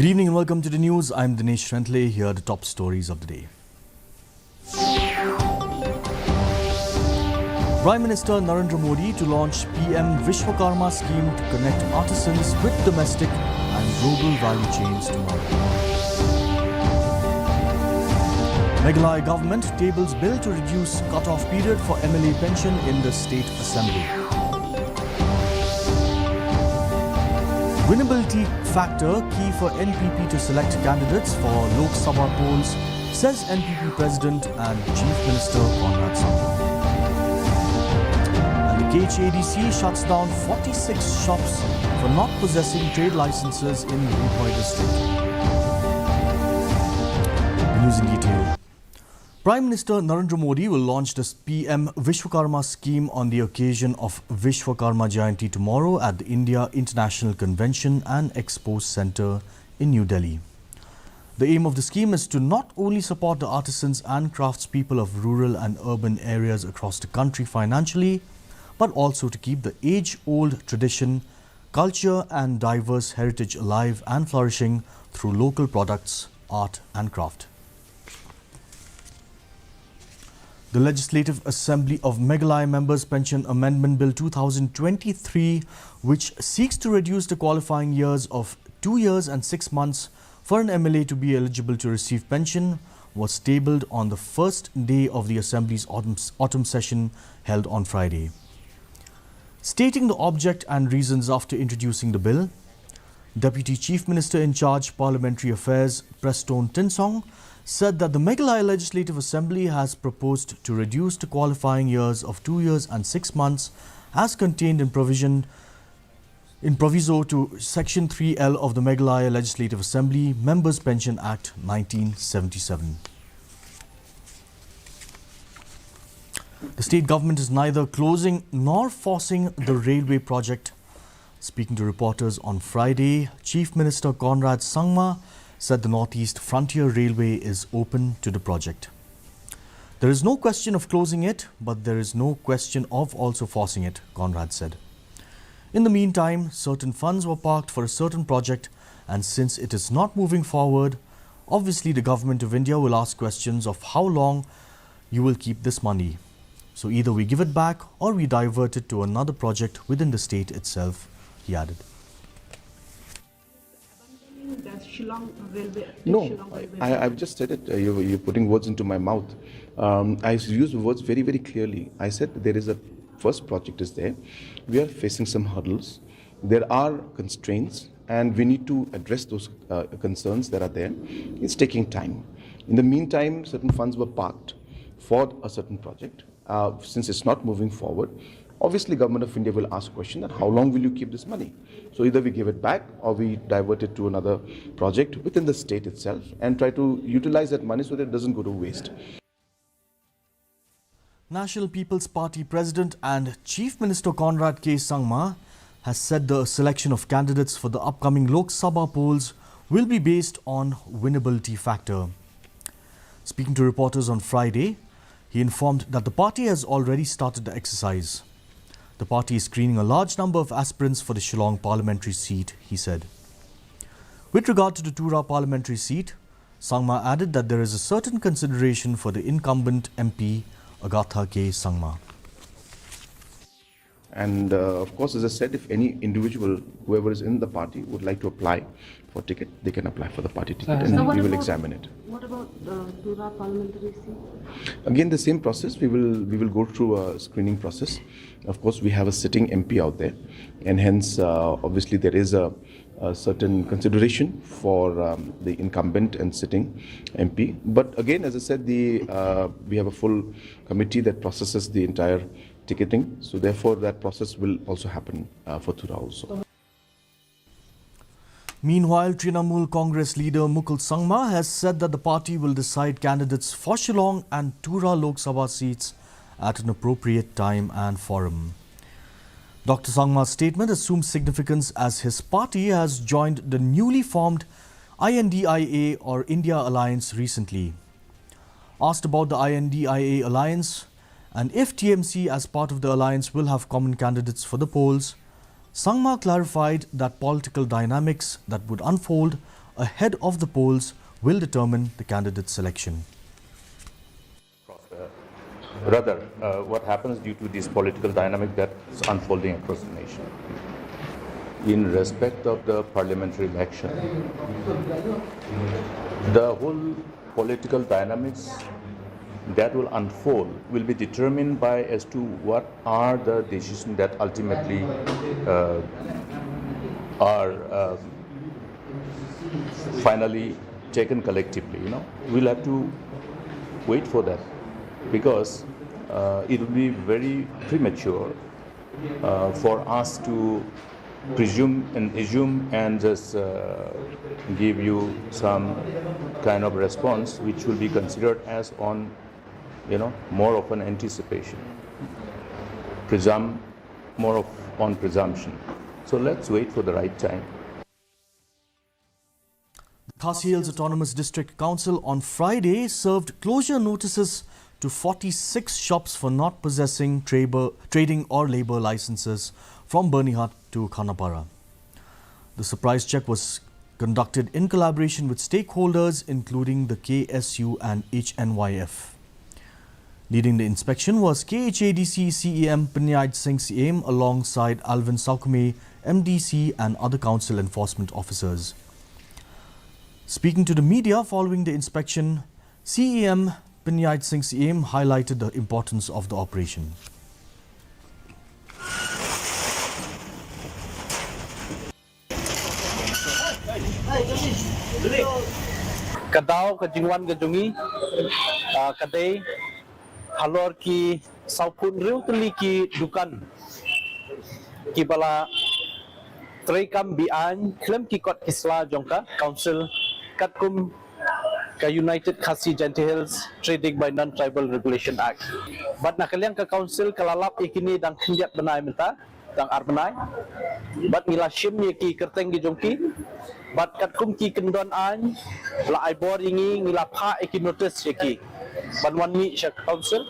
Good evening and welcome to the news. I'm Dinesh Rentle. Here are the top stories of the day. Prime Minister Narendra Modi to launch PM Vishwakarma scheme to connect artisans with domestic and global value chains tomorrow. Meghalaya government tables bill to reduce cut-off period for MLA pension in the State Assembly. Winnability factor key for NPP to select candidates for Lok Sabha polls, says NPP President and Chief Minister Conrad Sangma. And the KHADC shuts down 46 shops for not possessing trade licenses in Rupoi district. The news in detail. Prime Minister Narendra Modi will launch the PM Vishwakarma scheme on the occasion of Vishwakarma Jayanti tomorrow at the India International Convention and Expo Centre in New Delhi. The aim of the scheme is to not only support the artisans and craftspeople of rural and urban areas across the country financially, but also to keep the age-old tradition, culture and diverse heritage alive and flourishing through local products, art and craft. The Legislative Assembly of Meghalaya Members Pension Amendment Bill 2023, which seeks to reduce the qualifying years of 2 years and 6 months for an MLA to be eligible to receive pension, was tabled on the first day of the Assembly's autumn session held on Friday. Stating the object and reasons after introducing the bill, Deputy Chief Minister in charge Parliamentary Affairs Preston Tinsong said that the Meghalaya Legislative Assembly has proposed to reduce the qualifying years of 2 years and 6 months as contained in proviso to Section 3L of the Meghalaya Legislative Assembly Members Pension Act 1977. The state government is neither closing nor forcing the railway project. Speaking to reporters on Friday, Chief Minister Conrad Sangma said the Northeast Frontier Railway is open to the project. There is no question of closing it, but there is no question of also forcing it, Conrad said. In the meantime, certain funds were parked for a certain project, and since it is not moving forward, obviously the government of India will ask questions of how long you will keep this money. So either we give it back or we divert it to another project within the state itself, he added. No, I've just said it. You're putting words into my mouth. I used the words very, very clearly. I said there is a first project is there. We are facing some hurdles. There are constraints and we need to address those concerns that are there. It's taking time. In the meantime, certain funds were parked for a certain project. Since it's not moving forward, obviously Government of India will ask a question that how long will you keep this money? So either we give it back or we divert it to another project within the state itself and try to utilize that money so that it doesn't go to waste. National People's Party President and Chief Minister Conrad K. Sangma has said the selection of candidates for the upcoming Lok Sabha polls will be based on winnability factor. Speaking to reporters on Friday, he informed that the party has already started the exercise. The party is screening a large number of aspirants for the Shillong parliamentary seat, he said. With regard to the Tura parliamentary seat, Sangma added that there is a certain consideration for the incumbent MP, Agatha K. Sangma. And of course, as I said, if any individual, whoever is in the party, would like to apply for ticket, they can apply for the party ticket and we will examine it. What about the Tura parliamentary seat? Again, the same process. We will go through a screening process. Of course, we have a sitting MP out there, and hence, obviously, there is a certain consideration for the incumbent and sitting MP. But again, as I said, we have a full committee that processes the entire ticketing. So therefore, that process will also happen for Tura also. Meanwhile, Trinamool Congress leader Mukul Sangma has said that the party will decide candidates for Shillong and Tura Lok Sabha seats at an appropriate time and forum. Dr. Sangma's statement assumes significance as his party has joined the newly formed INDIA or India Alliance recently. Asked about the INDIA alliance and if TMC as part of the alliance will have common candidates for the polls, Sangma clarified that political dynamics that would unfold ahead of the polls will determine the candidate selection. Rather, what happens due to this political dynamic that's unfolding across the nation. In respect of the parliamentary election, the whole political dynamics that will unfold will be determined by as to what are the decisions that ultimately are finally taken collectively. We'll have to wait for that, because it will be very premature for us to presume and assume and just give you some kind of response which will be considered as on, more of an anticipation, on presumption. So let's wait for the right time. The Khasi Hills Autonomous District Council on Friday served closure notices to 46 shops for not possessing trading or labour licences from Bernihat to Khanapara. The surprise check was conducted in collaboration with stakeholders including the KSU and HNYF. Leading the inspection was KHADC CEM Pinyaj Singh CM alongside Alvin Saukume, MDC and other council enforcement officers. Speaking to the media following the inspection, CEM Pinyaj Singh CM highlighted the importance of the operation. Kadao kajingwan kajungi kadai halor ki saupun riu teli ki dukan ki bala trekam bian klem ki kot kisla jongka council katkum ka United Khasi Gentle Hills Trading by Non-Tribal Regulation Act. Bat nakaliang ka council kalalap ikini dang kinjat benai menta dang arbenai. Bat ngilashim ki kerteng ki jongki. Bat katkum ki kendon an la aibor ingi ngilapha iki notice ki. Ban wan mi syak council.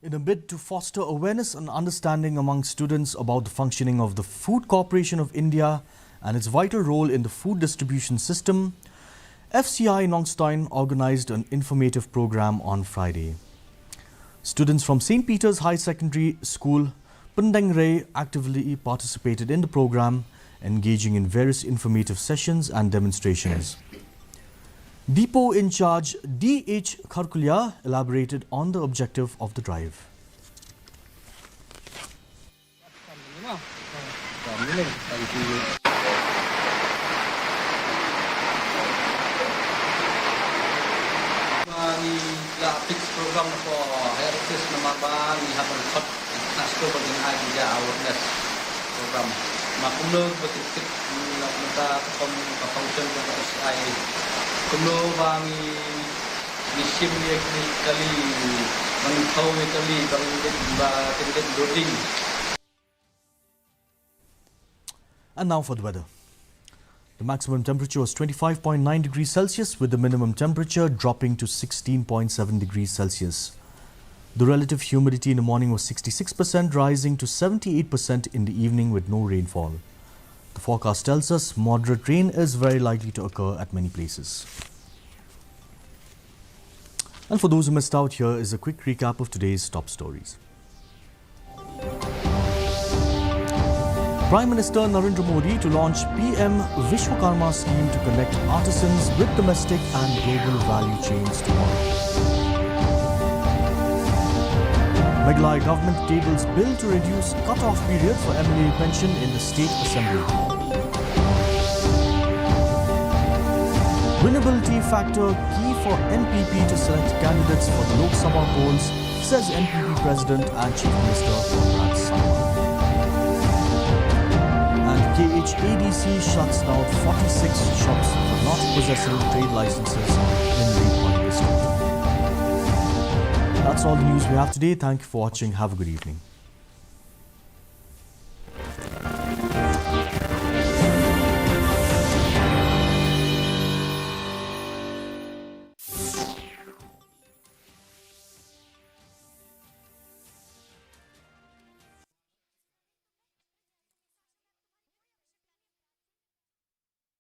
In a bid to foster awareness and understanding among students about the functioning of the Food Corporation of India and its vital role in the food distribution system, FCI Nongstein organized an informative program on Friday. Students from St. Peter's High Secondary School, Pendeng Ray, actively participated in the program, engaging in various informative sessions and demonstrations. Depot in charge D.H. Kharkulia elaborated on the objective of the drive. La fix program for heritage nama bang ni hapan khot nasko bagian aja awareness program makulo betik la mata kom function của SI kulo bang mission ni kali bang thau kali bang tin loading. And now for the weather. The maximum temperature was 25.9 degrees Celsius with the minimum temperature dropping to 16.7 degrees Celsius. The relative humidity in the morning was 66%, rising to 78% in the evening with no rainfall. The forecast tells us moderate rain is very likely to occur at many places. And for those who missed out, here is a quick recap of today's top stories. Prime Minister Narendra Modi to launch PM Vishwakarma scheme to connect artisans with domestic and global value chains tomorrow. Meghalaya government tables bill to reduce cut-off period for MLA pension in the State Assembly. Winnability factor key for NPP to select candidates for the Lok Sabha polls, says NPP President and Chief Minister Conrad Sangma. KHADC shuts down 46 shops for not possessing trade licenses in Meghalaya district. That's all the news we have today. Thank you for watching. Have a good evening.